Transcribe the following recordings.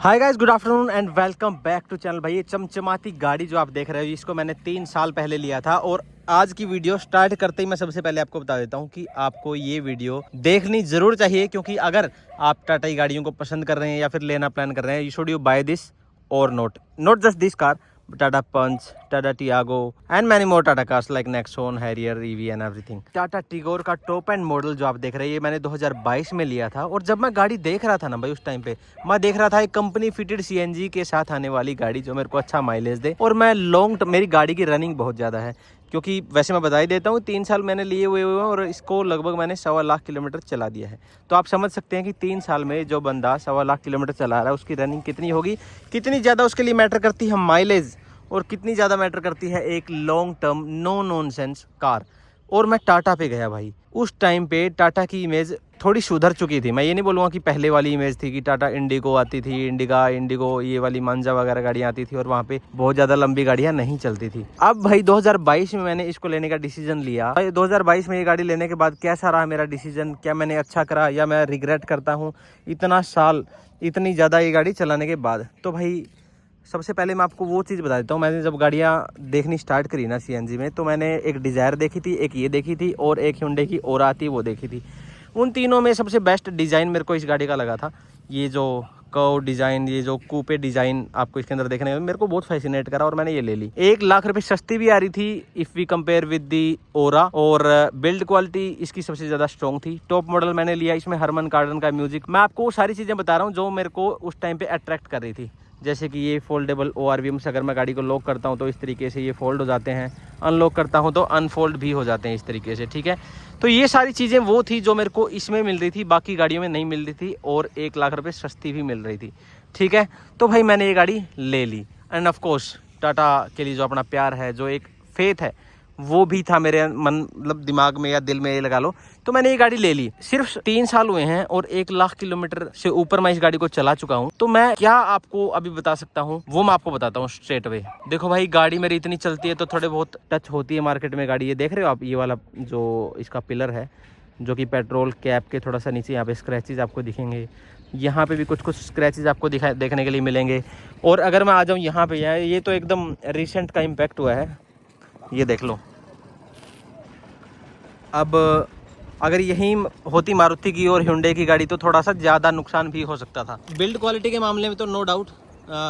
Hi guys, good afternoon and welcome back to channel. भाई ये चमचमाती गाड़ी जो आप देख रहे हो इसको मैंने 3 साल पहले लिया था और आज की वीडियो स्टार्ट करते ही मैं सबसे पहले आपको बता देता हूं कि आपको ये वीडियो देखनी जरूर चाहिए, क्योंकि अगर आप टाटा की गाड़ियों को पसंद कर रहे हैं या फिर लेना प्लान कर रहे हैं, you should you buy this और not just this car, Tata Punch, Tata Tiago and many more Tata cars like Nexon, Harrier, EV and everything। Tata Tigor का टॉप एंड मॉडल जो आप देख रहे हैं ये मैंने 2022 में लिया था। और जब मैं गाड़ी देख रहा था ना भाई, उस टाइम पे मैं देख रहा था एक कंपनी फिटेड सीएनजी के साथ आने वाली गाड़ी जो मेरे को अच्छा माइलेज दे। और मैं मेरी गाड़ी की रनिंग बहुत ज़्यादा है, क्योंकि वैसे मैं बता ही देता हूँ 3 साल मैंने लिए हुए हैं और इसको लगभग मैंने 1.25 लाख किलोमीटर चला दिया है। तो आप समझ सकते हैं कि 3 साल में जो बंदा 1.25 लाख किलोमीटर चला रहा है उसकी रनिंग कितनी होगी, कितनी ज़्यादा उसके लिए मैटर करती है माइलेज और कितनी ज़्यादा मैटर करती है एक long term no nonsense car. और मैं टाटा पे गया भाई। उस टाइम पे टाटा की इमेज थोड़ी सुधर चुकी थी। मैं ये नहीं बोलूँगा कि पहले वाली इमेज थी कि टाटा इंडिगो आती थी, इंडिगो ये वाली मांजा वगैरह गाड़ियाँ आती थी और वहाँ पे बहुत ज़्यादा लंबी गाड़ियाँ नहीं चलती थी। अब भाई 2022 में मैंने इसको लेने का डिसीजन लिया। भाई 2022 में ये गाड़ी लेने के बाद कैसा रहा मेरा डिसीजन, क्या मैंने अच्छा करा या मैं रिग्रेट करता हूँ इतना साल इतनी ज़्यादा ये गाड़ी चलाने के बाद। तो भाई सबसे पहले मैं आपको वो चीज़ बता देता हूँ, मैंने जब गाड़ियाँ देखनी स्टार्ट करी ना सीएनजी में, तो मैंने एक डिज़ायर देखी थी, एक ये देखी थी और एक hyundai की और आती वो देखी थी। उन तीनों में सबसे बेस्ट डिज़ाइन मेरे को इस गाड़ी का लगा था। ये जो कर्व डिज़ाइन, ये जो कूपे डिज़ाइन आपको इसके अंदर देखने में मेरे को बहुत फैसिनेट करा और मैंने ये ले ली। 1 लाख रुपए सस्ती भी आ रही थी if we compare with the Aura. और बिल्ड क्वालिटी इसकी सबसे ज़्यादा स्ट्रॉन्ग थी। टॉप मॉडल मैंने लिया, इसमें हरमन कार्डन का म्यूजिक। मैं आपको सारी चीज़ें बता रहा हूँ जो मेरे को उस टाइम पे अट्रैक्ट कर रही थी, जैसे कि ये फोल्डेबल ORVMs, अगर मैं गाड़ी को लॉक करता हूँ तो इस तरीके से ये फोल्ड हो जाते हैं, अनलॉक करता हूँ तो अनफोल्ड भी हो जाते हैं इस तरीके से, ठीक है। तो ये सारी चीज़ें वो थी जो मेरे को इसमें मिल रही थी, बाकी गाड़ियों में नहीं मिल रही थी और 1 लाख रुपए सस्ती भी मिल रही थी, ठीक है। तो भाई मैंने ये गाड़ी ले ली एंड ऑफ कोर्स टाटा के लिए जो अपना प्यार है, जो एक फेथ है, वो भी था मेरे मतलब दिमाग में या दिल में, ये लगा लो। तो मैंने ये गाड़ी ले ली। सिर्फ 3 साल हुए हैं और 1 लाख किलोमीटर से ऊपर मैं इस गाड़ी को चला चुका हूँ। तो मैं क्या आपको अभी बता सकता हूँ वो मैं आपको बताता हूँ स्ट्रेट अवे। देखो भाई, गाड़ी मेरी इतनी चलती है तो थोड़े बहुत टच होती है मार्केट में गाड़ी। ये देख रहे हो आप, ये वाला जो इसका पिलर है जो कि पेट्रोल कैप के थोड़ा सा नीचे, यहाँ पे स्क्रैचेज आपको दिखेंगे। यहाँ पे भी कुछ स्क्रैचेज आपको देखने के लिए मिलेंगे। और अगर मैं आ जाऊँ यहाँ पे, ये तो एकदम रिसेंट का इम्पैक्ट हुआ है, ये देख लो। अब अगर यही होती मारुति की और hyundai की गाड़ी तो थोड़ा सा ज़्यादा नुकसान भी हो सकता था। बिल्ड क्वालिटी के मामले में तो no doubt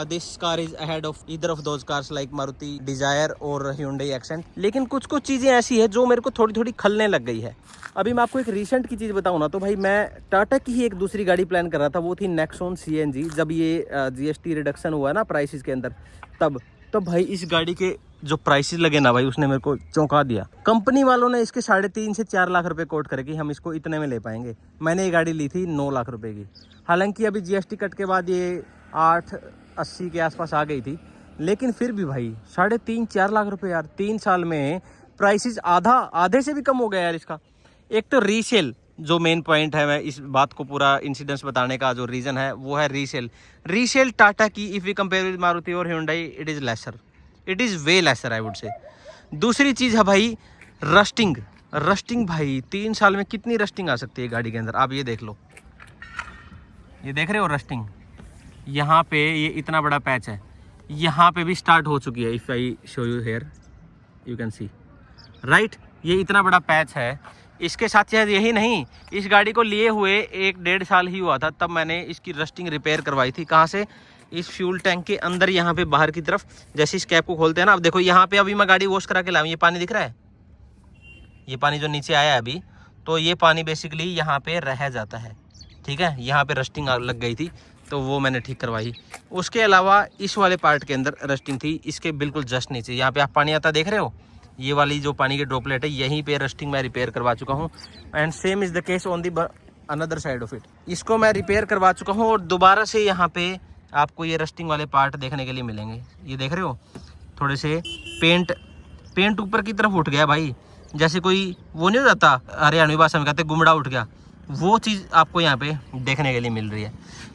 this car is ahead of either of those cars like Maruti Dzire और hyundai एक्सेंट। लेकिन कुछ चीज़ें ऐसी है जो मेरे को थोड़ी थोड़ी खलने लग गई है। अभी मैं आपको एक रिसेंट की चीज़ बताऊँ ना, तो भाई मैं टाटा की ही एक दूसरी गाड़ी प्लान कर रहा था, वो थी नेक्सॉन CNG। जब ये GST रिडक्शन हुआ ना प्राइसेस के अंदर, तब भाई इस गाड़ी के जो प्राइसेस लगे ना भाई, उसने मेरे को चौंका दिया। कंपनी वालों ने इसके 3.5 से 4 लाख रुपए कोट करे कि हम इसको इतने में ले पाएंगे। मैंने ये गाड़ी ली थी 9 लाख रुपए की। हालांकि अभी GST कट के बाद ये 880 के आसपास आ गई थी, लेकिन फिर भी भाई 3.5-4 लाख रुपए यार, 3 साल में प्राइसेस आधे से भी कम हो गया यार इसका। एक तो रीसेल जो मेन पॉइंट है, मैं इस बात को पूरा इंसिडेंस बताने का जो रीज़न है वो है रीसेल टाटा की if we compare with Maruti और hyundai it is lesser, it is way lesser I would say. दूसरी चीज़ है भाई रस्टिंग भाई 3 साल में कितनी रस्टिंग आ सकती है गाड़ी के अंदर, आप ये देख लो। ये देख रहे हो रस्टिंग, यहाँ पे ये इतना बड़ा पैच है, यहाँ पे भी स्टार्ट हो चुकी है। If I show you here you can see right, ये इतना बड़ा पैच है। इसके साथ शायद यही नहीं, इस गाड़ी को लिए हुए 1-1.5 साल ही हुआ था तब मैंने इसकी रस्टिंग रिपेयर करवाई थी। कहाँ से? इस फ्यूल टैंक के अंदर, यहाँ पे बाहर की तरफ जैसे इस कैप को खोलते हैं ना, अब देखो यहाँ पे अभी मैं गाड़ी वॉश करा के लाऊं, ये पानी दिख रहा है, ये पानी जो नीचे आया है अभी, तो ये पानी बेसिकली यहाँ पे रह जाता है, ठीक है। यहाँ पे रस्टिंग लग गई थी तो वो मैंने ठीक करवाई। उसके अलावा इस वाले पार्ट के अंदर रस्टिंग थी, इसके बिल्कुल जस्ट नीचे, यहाँ पे आप पानी आता देख रहे हो, ये वाली जो पानी की ड्रॉपलेट है, यहीं पे रस्टिंग मैं रिपेयर करवा चुका हूँ। And same is the case on the another side of it, इसको मैं रिपेयर करवा चुका हूँ और दोबारा से यहाँ पे आपको ये रस्टिंग वाले पार्ट देखने के लिए मिलेंगे। ये देख रहे हो थोड़े से पेंट ऊपर की तरफ उठ गया भाई, जैसे कोई वो नहीं हो जाता, हरियाणवी भाषा में कहते गुमड़ा उठ गया, वो चीज़ आपको यहाँ पे देखने के लिए मिल रही है।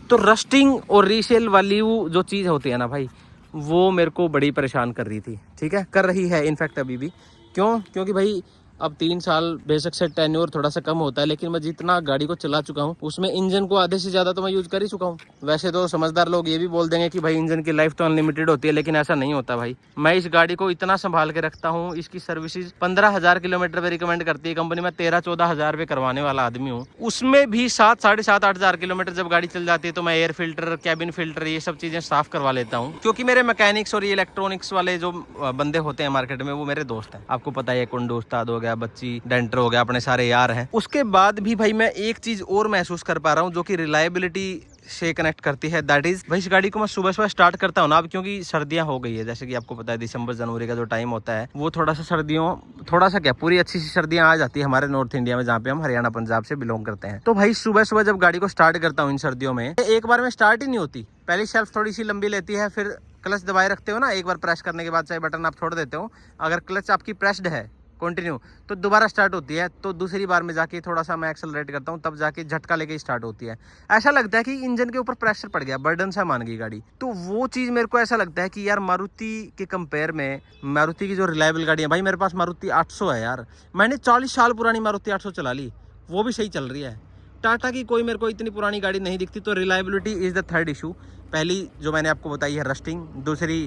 तो रस्टिंग और रीसेल वाली वो जो चीज़ होती है ना भाई, वो मेरे को बड़ी परेशान कर रही थी, ठीक है, कर रही है इनफैक्ट अभी भी। क्योंकि भाई अब 3 साल बेशक से टेन्योर थोड़ा सा कम होता है, लेकिन मैं जितना गाड़ी को चला चुका हूँ उसमें इंजन को आधे से ज़्यादा तो मैं यूज़ कर ही चुका हूँ। वैसे तो समझदार लोग ये भी बोल देंगे कि भाई इंजन की लाइफ तो अनलिमिटेड होती है, लेकिन ऐसा नहीं होता भाई। मैं इस गाड़ी को इतना संभाल के रखता हूँ, इसकी सर्विसेज 15,000 किलोमीटर पे रिकमेंड करती है कंपनी। मैं 13-14 हज़ार पे करवाने वाला आदमी हूँ, उसमें भी 7, 7.5, 8 हज़ार किलोमीटर जब गाड़ी चल जाती है तो मैं एयर फिल्टर, कैबिन फिल्टर, ये सब चीज़ें साफ करवा लेता हूँ, क्योंकि मेरे मैकेनिक्स और ये इलेक्ट्रॉनिक्स वाले जो बंदे होते हैं मार्केट में वो मेरे दोस्त हैं। आपको पता है, कुंडू उस्ताद हो गया, बच्ची डेंटर हो गया, अपने सारे यार हैं। उसके बाद भी भाई मैं एक चीज़ और महसूस कर पा रहा हूँ जो कि रिलायबिलिटी से कनेक्ट करती है, दैट इज भाई इस गाड़ी को मैं सुबह सुबह स्टार्ट करता हूँ ना, अब क्योंकि सर्दियाँ हो गई है, जैसे कि आपको पता है दिसंबर जनवरी का जो टाइम होता है वो थोड़ा सा सर्दियों, थोड़ा सा क्या पूरी अच्छी सी सर्दियाँ आ जाती है हमारे नॉर्थ इंडिया में, जहाँ पे हम हरियाणा पंजाब से बिलोंग करते हैं। तो भाई सुबह सुबह जब गाड़ी को स्टार्ट करता हूँ इन सर्दियों में, एक बार में स्टार्ट ही नहीं होती। पहली शेल्फ थोड़ी सी लंबी लेती है, फिर क्लच दबाए रखते हो ना, एक बार प्रेस करने के बाद चाहे बटन आप छोड़ देते हो, अगर क्लच आपकी प्रेस्ड है कंटिन्यू तो दोबारा स्टार्ट होती है। तो दूसरी बार में जाके थोड़ा सा मैं एक्सेलरेट करता हूँ, तब जाके झटका लेके स्टार्ट होती है। ऐसा लगता है कि इंजन के ऊपर प्रेशर पड़ गया, बर्डन सा मान गई गाड़ी। तो वो चीज़ मेरे को ऐसा लगता है कि यार मारुति के कंपेयर में मारुति की जो रिलायबल गाड़ी है, भाई मेरे पास मारुति 800 है यार, मैंने 40 साल पुरानी मारुति 800 चला ली, वो भी सही चल रही है। टाटा की कोई मेरे को इतनी पुरानी गाड़ी नहीं दिखती। तो reliability is the third issue. पहली जो मैंने आपको बताई है रस्टिंग, दूसरी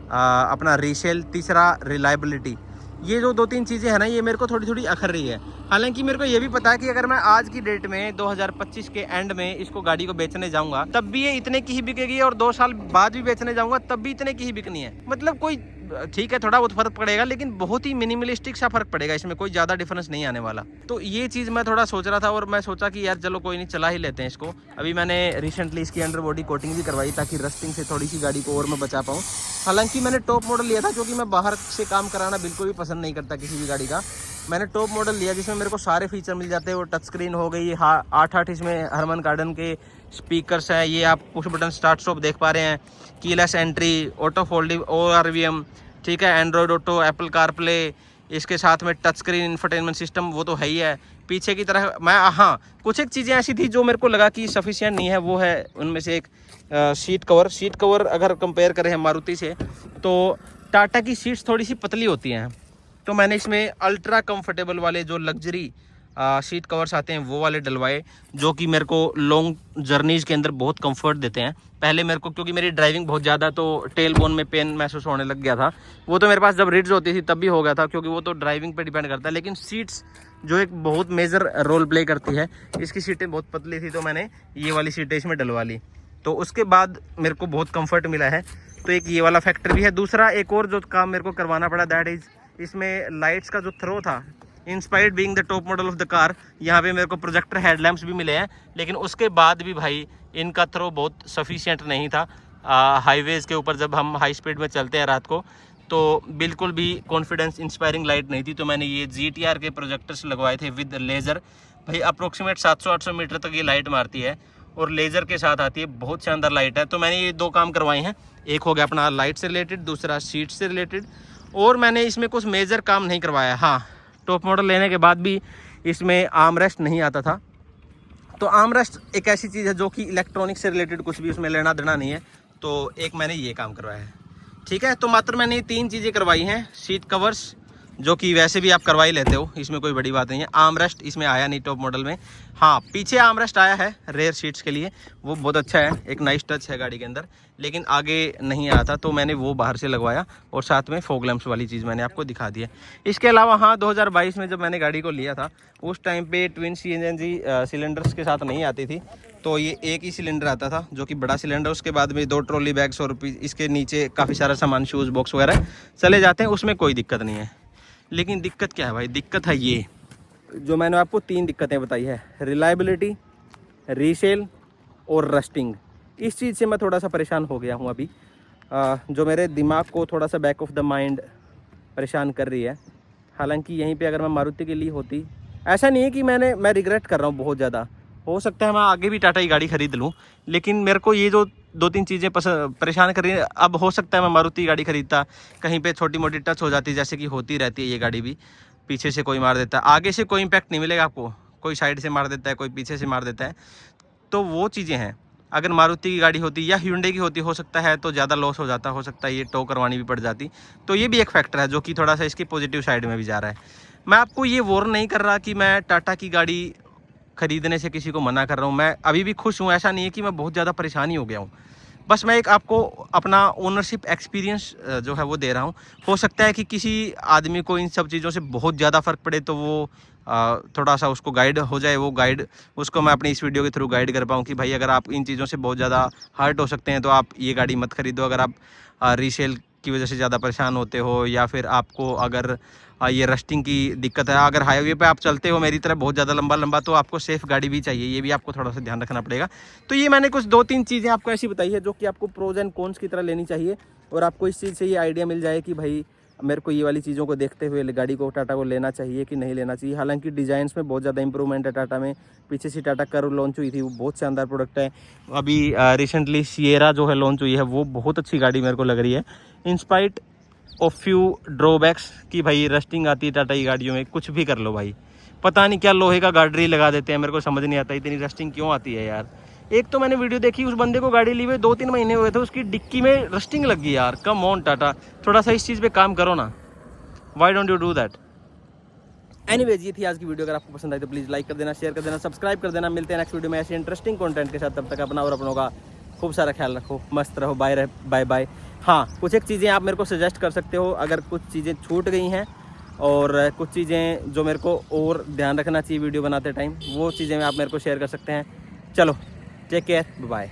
अपना रीसेल, तीसरा रिलायबिलिटी। ये जो 2-3 चीज़ें हैं ना, ये मेरे को थोड़ी थोड़ी अखर रही है। हालांकि मेरे को ये भी पता है कि अगर मैं आज की डेट में 2025 के एंड में इसको गाड़ी को बेचने जाऊंगा तब भी ये इतने की ही बिकेगी, और 2 साल बाद भी बेचने जाऊंगा तब भी इतने की ही बिकनी है। मतलब कोई ठीक है थोड़ा बहुत फर्क पड़ेगा, लेकिन बहुत ही मिनिमलिस्टिक सा फर्क पड़ेगा, इसमें कोई ज़्यादा डिफरेंस नहीं आने वाला। तो ये चीज़ मैं थोड़ा सोच रहा था, और मैं सोचा कि यार चलो कोई नहीं, चला ही लेते हैं इसको। अभी मैंने रिसेंटली इसकी अंडर बॉडी कोटिंग भी करवाई ताकि रस्टिंग से थोड़ी सी गाड़ी को और मैं बचा पाऊँ। हालांकि मैंने टॉप मॉडल लिया था, क्योंकि मैं बाहर से काम कराना बिल्कुल भी पसंद नहीं करता किसी भी गाड़ी का। मैंने टॉप मॉडल लिया जिसमें मेरे को सारे फीचर मिल जाते हैं। वो टच स्क्रीन हो गई, 8 इसमें हरमन कार्डन के स्पीकर्स हैं, ये आप पुश बटन स्टार्ट स्टॉप देख पा रहे हैं, keyless entry, auto folding ORVM, ठीक है, एंड्रॉयड ऑटो, एप्पल कारप्ले, इसके साथ में टच स्क्रीन इंफोटेनमेंट सिस्टम वो तो है ही है। पीछे की तरह मैं हाँ कुछ एक चीज़ें ऐसी थी जो मेरे को लगा कि सफिशिएंट नहीं है, वो है उनमें से एक सीट कवर अगर कंपेयर करें मारुति से तो टाटा की सीट्स थोड़ी सी पतली होती हैं। तो मैंने इसमें अल्ट्रा कंफर्टेबल वाले जो लग्जरी सीट कवर्स आते हैं वो वाले डलवाए, जो कि मेरे को लॉन्ग जर्नीज़ के अंदर बहुत कंफर्ट देते हैं। पहले मेरे को, क्योंकि मेरी ड्राइविंग बहुत ज़्यादा, तो टेल बोन में पेन महसूस होने लग गया था। वो तो मेरे पास जब रिड्स होती थी तब भी हो गया था, क्योंकि वो तो ड्राइविंग पे डिपेंड करता है। लेकिन सीट्स जो एक बहुत मेजर रोल प्ले करती है, इसकी सीटें बहुत पतली थी तो मैंने ये वाली सीटें इसमें डलवा ली। तो उसके बाद मेरे को बहुत कंफर्ट मिला है। तो एक ये वाला फैक्टर भी है। दूसरा एक और जो काम मेरे को करवाना पड़ा, दैट इज़ इसमें लाइट्स का जो थ्रो था, inspired being the top model of the car, यहाँ पे मेरे को प्रोजेक्टर हेडलैम्प्स भी मिले हैं। लेकिन उसके बाद भी भाई इनका थ्रो बहुत सफिशिएंट नहीं था। हाईवेज़ के ऊपर जब हम हाई स्पीड में चलते हैं रात को, तो बिल्कुल भी कॉन्फिडेंस इंस्पायरिंग लाइट नहीं थी। तो मैंने ये GTR के प्रोजेक्टर्स लगवाए थे विद लेज़र। भाई अप्रोक्सीमेट 700-800 मीटर तक ये लाइट मारती है, और लेज़र के साथ आती है, बहुत शानदार लाइट है। तो मैंने ये 2 काम करवाए हैं, एक हो गया अपना लाइट से रिलेटेड, दूसरा सीट से रिलेटेड। और मैंने इसमें कुछ मेजर काम नहीं करवाया। हाँ, टॉप मॉडल लेने के बाद भी इसमें आर्म रेस्ट नहीं आता था। तो आर्म रेस्ट एक ऐसी चीज़ है जो कि इलेक्ट्रॉनिक से रिलेटेड कुछ भी उसमें लेना देना नहीं है। तो एक मैंने ये काम करवाया है, ठीक है। तो मात्र मैंने ये 3 चीज़ें करवाई हैं। सीट कवर्स जो कि वैसे भी आप करवा ही लेते हो, इसमें कोई बड़ी बात नहीं है। आर्म रेस्ट इसमें आया नहीं टॉप मॉडल में। हाँ, पीछे आर्म रेस्ट आया है रेयर सीट्स के लिए, वो बहुत अच्छा है, एक नाइस टच है गाड़ी के अंदर। लेकिन आगे नहीं आया था, तो मैंने वो बाहर से लगवाया, और साथ में फॉग लैंप्स वाली चीज़ मैंने आपको दिखा दी है। इसके अलावा हाँ, 2022 में जब मैंने गाड़ी को लिया था उस टाइम पे ट्विन CNG सिलेंडर्स के साथ नहीं आती थी। तो ये एक ही सिलेंडर आता था जो कि बड़ा सिलेंडर, उसके बाद में 2 ट्रॉली बैग्स और इसके नीचे काफ़ी सारा सामान, शूज़ बॉक्स वगैरह चले जाते हैं, उसमें कोई दिक्कत नहीं है। लेकिन दिक्कत क्या है भाई, दिक्कत है ये जो मैंने आपको 3 दिक्कतें बताई है, रिलायबिलिटी, रीसेल और रस्टिंग। इस चीज़ से मैं थोड़ा सा परेशान हो गया हूँ अभी, जो मेरे दिमाग को थोड़ा सा बैक ऑफ द माइंड परेशान कर रही है। हालांकि यहीं पे अगर मैं मारुति के लिए होती, ऐसा नहीं है कि मैं रिग्रेट कर रहा हूँ बहुत ज़्यादा, हो सकता है मैं आगे भी टाटा की गाड़ी खरीद लूँ, लेकिन मेरे को ये जो 2-3 चीज़ें परेशान कर रही है। अब हो सकता है मैं मारुति गाड़ी खरीदता, कहीं पे छोटी मोटी टच हो जाती, जैसे कि होती रहती है ये गाड़ी भी, पीछे से कोई मार देता है, आगे से कोई इम्पैक्ट नहीं मिलेगा आपको, कोई साइड से मार देता है, कोई पीछे से मार देता है। तो वो चीज़ें हैं। अगर मारुति की गाड़ी होती या hyundai की होती, हो सकता है तो ज़्यादा लॉस हो जाता, हो सकता है ये टो करवानी भी पड़ जाती। तो ये भी एक फैक्टर है जो कि थोड़ा सा इसकी पॉजिटिव साइड में भी जा रहा है। मैं आपको ये वार्न नहीं कर रहा कि मैं टाटा की गाड़ी खरीदने से किसी को मना कर रहा हूँ। मैं अभी भी खुश हूँ, ऐसा नहीं है कि मैं बहुत ज़्यादा परेशानी हो गया हूँ। बस मैं एक आपको अपना ओनरशिप एक्सपीरियंस जो है वो दे रहा हूँ। हो सकता है कि किसी आदमी को इन सब चीज़ों से बहुत ज़्यादा फ़र्क पड़े तो वो थोड़ा सा उसको गाइड हो जाए, वो गाइड उसको मैं अपनी इस वीडियो के थ्रू गाइड कर पाऊँ कि भाई अगर आप इन चीज़ों से बहुत ज़्यादा हर्ट हो सकते हैं तो आप ये गाड़ी मत खरीदो। अगर आप रीसेल की वजह से ज़्यादा परेशान होते हो, या फिर आपको अगर ये रस्टिंग की दिक्कत है, अगर हाईवे पे आप चलते हो मेरी तरह बहुत ज़्यादा लंबा, तो आपको सेफ़ गाड़ी भी चाहिए, ये भी आपको थोड़ा सा ध्यान रखना पड़ेगा। तो ये मैंने कुछ 2-3 चीज़ें आपको ऐसी बताई है जो कि आपको प्रोज एंड कॉन्स की तरह लेनी चाहिए, और आपको इस चीज़ से ये आइडिया मिल जाए कि भाई मेरे को ये वाली चीज़ों को देखते हुए गाड़ी को, टाटा को लेना चाहिए कि नहीं लेना चाहिए। हालांकि डिज़ाइंस में बहुत ज़्यादा इंप्रूवमेंट है टाटा में। पीछे से टाटा कर्व लॉन्च हुई थी, वो बहुत शानदार प्रोडक्ट है। अभी रिसेंटली सिएरा जो है लॉन्च हुई है, वो बहुत अच्छी गाड़ी मेरे को लग रही है, इंस्पाइट ऑफ फ्यू ड्रॉबैक्स कि भाई रस्टिंग आती है टाटा की गाड़ियों में। कुछ भी कर लो भाई, पता नहीं क्या लोहे का गार्डरी लगा देते हैं, मेरे को समझ नहीं आता इतनी रस्टिंग क्यों आती है यार। एक तो मैंने वीडियो देखी, उस बंदे को गाड़ी ली हुए 2-3 महीने हुए थे, उसकी डिक्की में रस्टिंग लग गई यार। कम ऑन टाटा, थोड़ा सा इस चीज़ पे काम करो ना। Why don't you do that. Anyways, ये थी आज की वीडियो। अगर आपको पसंद आई तो प्लीज़ लाइक कर देना, शेयर कर देना, सब्सक्राइब कर देना। मिलते हैं नेक्स्ट वीडियो में ऐसे इंटरेस्टिंग कंटेंट के साथ। तब तक अपना और अपनों का खूब सारा ख्याल रखो, मस्त रहो, बाय बाय। हाँ, कुछ एक चीज़ें आप मेरे को सजेस्ट कर सकते हो अगर कुछ चीज़ें छूट गई हैं, और कुछ चीज़ें जो मेरे को और ध्यान रखना चाहिए वीडियो बनाते टाइम, वो चीज़ें आप मेरे को शेयर कर सकते हैं। चलो, टेक केयर, बाय।